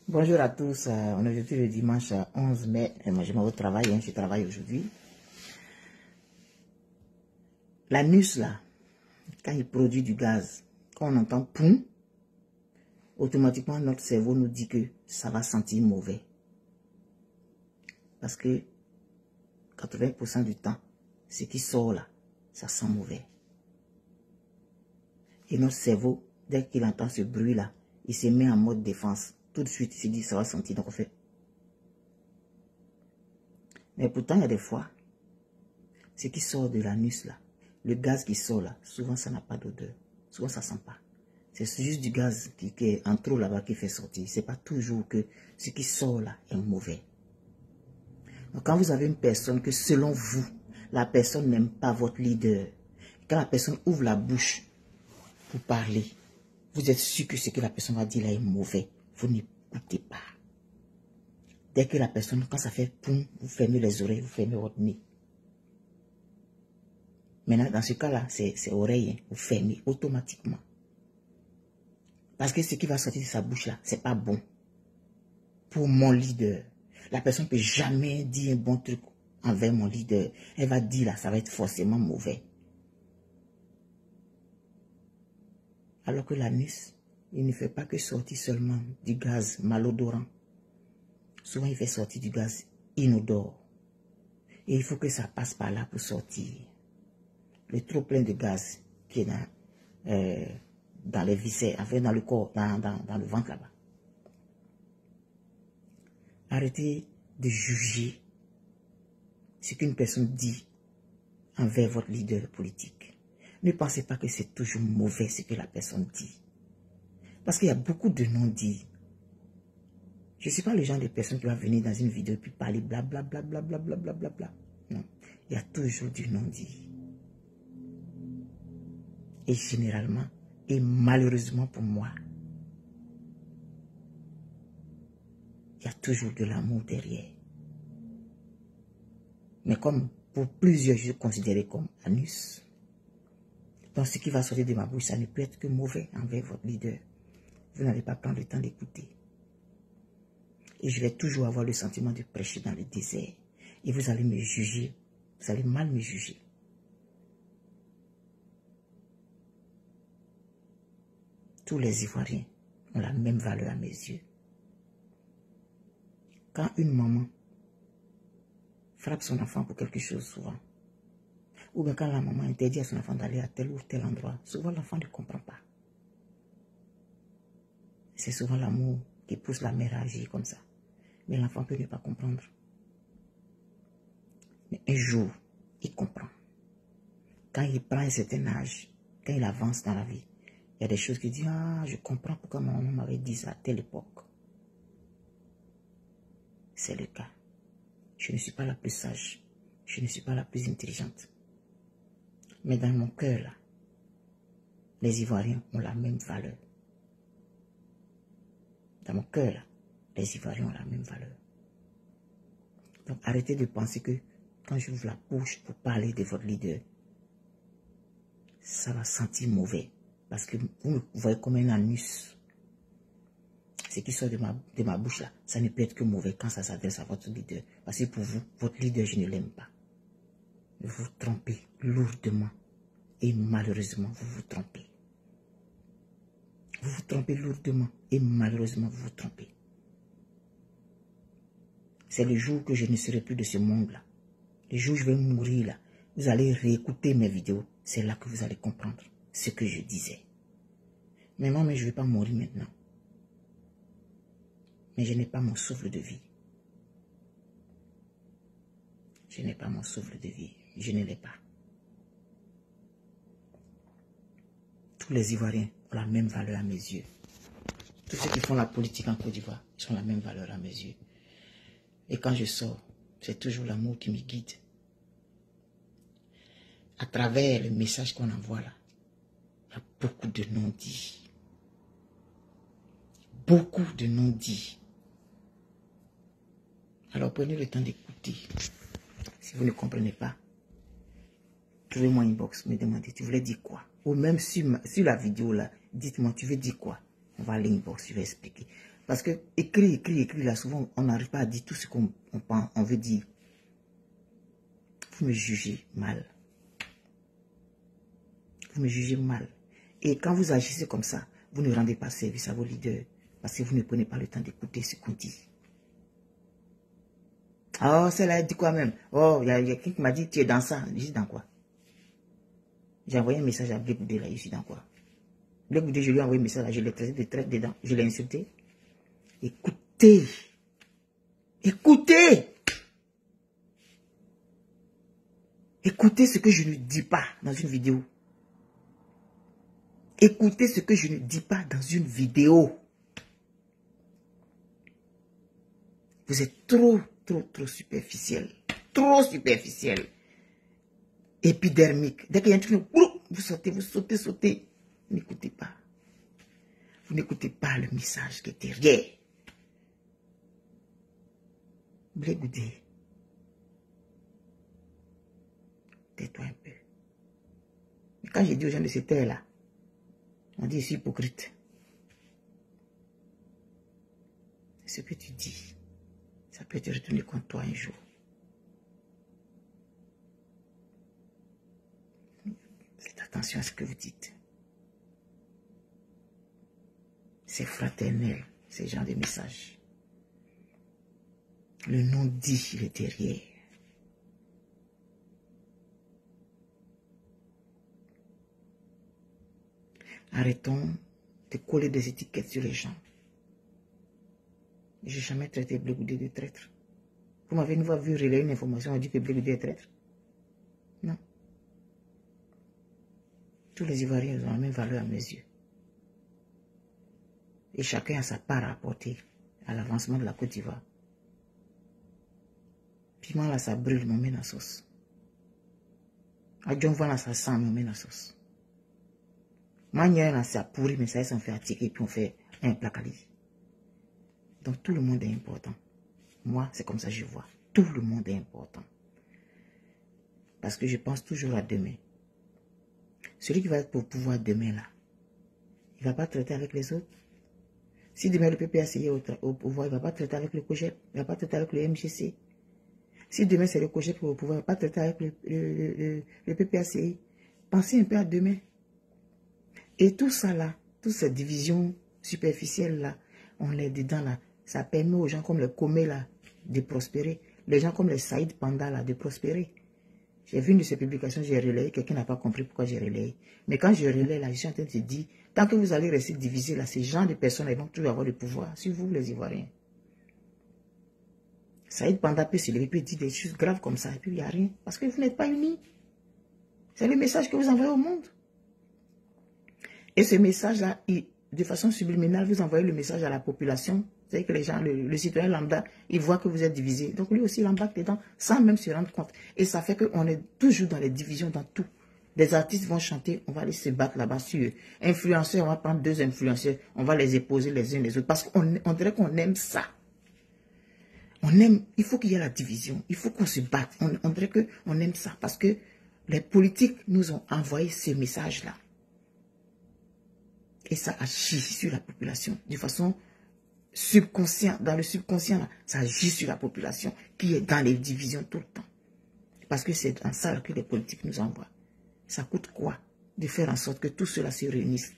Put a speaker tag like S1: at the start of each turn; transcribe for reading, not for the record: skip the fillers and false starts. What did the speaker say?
S1: Bonjour à tous, on est aujourd'hui le dimanche 11 mai, moi je m'en vais au travail, je travaille aujourd'hui. L'anus là, quand il produit du gaz, quand on entend poum, automatiquement notre cerveau nous dit que ça va sentir mauvais. Parce que 80% du temps, ce qui sort là, ça sent mauvais. Et notre cerveau, dès qu'il entend ce bruit là, il se met en mode défense. Tout de suite, il se dit ça va sentir, donc on fait. Mais pourtant, il y a des fois, ce qui sort de l'anus là, le gaz qui sort là, souvent ça n'a pas d'odeur. Souvent ça ne sent pas. C'est juste du gaz qui est en trop là-bas qui fait sortir. Ce n'est pas toujours que ce qui sort là est mauvais. Donc quand vous avez une personne que selon vous, la personne n'aime pas votre leader, quand la personne ouvre la bouche pour parler, vous êtes sûr que ce que la personne va dire là est mauvais. Vous n'écoutez pas. Dès que la personne, quand ça fait poum, vous fermez les oreilles, vous fermez votre nez. Maintenant, dans ce cas-là, c'est oreille, hein, vous fermez automatiquement. Parce que ce qui va sortir de sa bouche là, c'est pas bon. Pour mon leader. La personne ne peut jamais dire un bon truc envers mon leader. Elle va dire là, ça va être forcément mauvais. Alors que l'anus, il ne fait pas que sortir seulement du gaz malodorant. Souvent, il fait sortir du gaz inodore. Et il faut que ça passe par là pour sortir. Le trop plein de gaz qui est dans les viscères, enfin dans le corps, dans le ventre là-bas. Arrêtez de juger ce qu'une personne dit envers votre leader politique. Ne pensez pas que c'est toujours mauvais ce que la personne dit. Parce qu'il y a beaucoup de non-dits. Je ne suis pas le genre de personne qui va venir dans une vidéo et puis parler blablabla. Non, il y a toujours du non-dit. Et généralement, et malheureusement pour moi, il y a toujours de l'amour derrière. Mais comme pour plusieurs, je considère comme anus. Donc ce qui va sortir de ma bouche, ça ne peut être que mauvais envers votre leader. Vous n'allez pas prendre le temps d'écouter. Et je vais toujours avoir le sentiment de prêcher dans le désert. Et vous allez me juger. Vous allez mal me juger. Tous les Ivoiriens ont la même valeur à mes yeux. Quand une maman frappe son enfant pour quelque chose souvent, ou bien quand la maman interdit à son enfant d'aller à tel ou tel endroit, souvent l'enfant ne comprend pas. C'est souvent l'amour qui pousse la mère à agir comme ça. Mais l'enfant peut ne pas comprendre. Mais un jour, il comprend. Quand il prend un certain âge, quand il avance dans la vie, il y a des choses qu'il dit, ah, je comprends pourquoi ma maman m'avait dit ça à telle époque. C'est le cas. Je ne suis pas la plus sage. Je ne suis pas la plus intelligente. Mais dans mon cœur, là, les Ivoiriens ont la même valeur. Dans mon cœur, là, les Ivoiriens ont la même valeur. Donc arrêtez de penser que quand j'ouvre la bouche pour parler de votre leader, ça va sentir mauvais. Parce que vous me voyez comme un anus. Ce qui sort de ma bouche là, ça ne peut être que mauvais quand ça s'adresse à votre leader. Parce que pour vous, votre leader, je ne l'aime pas. Vous vous trompez lourdement. Et malheureusement, vous vous trompez. Vous vous trompez lourdement. Et malheureusement, vous vous trompez. C'est le jour que je ne serai plus de ce monde-là. Le jour où je vais mourir là, vous allez réécouter mes vidéos. C'est là que vous allez comprendre ce que je disais. Mais moi, je ne vais pas mourir maintenant. Mais je n'ai pas mon souffle de vie. Je n'ai pas mon souffle de vie. Je ne l'ai pas. Tous les Ivoiriens ont la même valeur à mes yeux. Tous ceux qui font la politique en Côte d'Ivoire, ils ont la même valeur à mes yeux. Et quand je sors, c'est toujours l'amour qui me guide. À travers le message qu'on envoie là, il y a beaucoup de non-dits. Beaucoup de non-dits. Alors prenez le temps d'écouter. Si vous ne comprenez pas, trouvez-moi inbox, me demandez, tu voulais dire quoi? Ou même sur la vidéo là, dites-moi, tu veux dire quoi? On va à l'inbox, je vais expliquer. Parce que écrit, là, souvent, on n'arrive pas à dire tout ce qu'on pense, on veut dire. Vous me jugez mal. Vous me jugez mal. Et quand vous agissez comme ça, vous ne rendez pas service à vos leaders. Parce que vous ne prenez pas le temps d'écouter ce qu'on dit. Oh, celle-là, elle dit quoi même? Oh, il y a quelqu'un qui m'a dit, tu es dans ça. Je dis dans quoi? J'ai envoyé un message à Blé Goudé, là, je suis dans quoi? Blé Goudé, je lui ai envoyé un message, là, je l'ai traité de traite dedans, je l'ai insulté. Écoutez. Écoutez. Écoutez ce que je ne dis pas dans une vidéo. Écoutez ce que je ne dis pas dans une vidéo. Vous êtes trop superficiel. Trop superficiel. Épidermique. Dès qu'il y a un truc, vous sautez. N'écoutez pas. Vous n'écoutez pas le message qui est derrière. Blé Goudé. Tais-toi un peu. Mais quand j'ai dit aux gens de cette terre-là, on dit, je suis hypocrite. Ce que tu dis, ça peut te retourner contre toi un jour. Faites attention à ce que vous dites. C'est fraternel, ces genres de messages. Le nom dit, il est derrière. Arrêtons de coller des étiquettes sur les gens. Je n'ai jamais traité Blé Goudé de traître. Vous m'avez une fois vu relayer une information, on dit que Blé Goudé est traître. Non. Tous les Ivoiriens ont la même valeur à mes yeux. Et chacun a sa part à apporter à l'avancement de la Côte d'Ivoire. Piment là, ça brûle, mais on met dans la sauce. Adjonvan là, ça sent, mais on met dans la sauce. Manière là, ça pourrit, mais ça s'en fait attirer, puis on fait un plat quali. Donc tout le monde est important. Moi, c'est comme ça que je vois. Tout le monde est important. Parce que je pense toujours à demain. Celui qui va être au pouvoir demain là, il ne va pas traiter avec les autres. Si demain le PPACI est au pouvoir, il ne va pas traiter avec le COGEP, il ne va pas traiter avec le MGC. Si demain c'est le COGEP au pouvoir, il ne va pas traiter avec le PPACI. Pensez un peu à demain. Et tout ça là, toutes ces divisions superficielles là, on les dedans là, ça permet aux gens comme les Comé là de prospérer. Les gens comme les Saïd Panda là de prospérer. J'ai vu une de ces publications, j'ai relayé, quelqu'un n'a pas compris pourquoi j'ai relayé. Mais quand je relaye là, je suis en train de se dire, tant que vous allez rester divisés là, ces gens de personnes, ils vont toujours avoir le pouvoir, sur vous les Ivoiriens. Saïd Panda peut se lever, peut dire des choses graves comme ça, et puis il n'y a rien, parce que vous n'êtes pas unis. C'est le message que vous envoyez au monde. Et ce message-là, de façon subliminale, vous envoyez le message à la population. C'est que les gens, le citoyen lambda, il voit que vous êtes divisés. Donc lui aussi, il embarque dedans sans même se rendre compte. Et ça fait qu'on est toujours dans les divisions, dans tout. Des artistes vont chanter, on va aller se battre là-bas sur eux. Influenceurs, on va prendre 2 influenceurs, on va les épouser les uns les autres. Parce qu'on dirait qu'on aime ça. On aime, il faut qu'il y ait la division. Il faut qu'on se batte. On dirait qu'on aime ça. Parce que les politiques nous ont envoyé ce message-là. Et ça agit sur la population de façon subconsciente. Dans le subconscient, là, ça agit sur la population qui est dans les divisions tout le temps. Parce que c'est dans ça que les politiques nous envoient. Ça coûte quoi de faire en sorte que tout cela se réunisse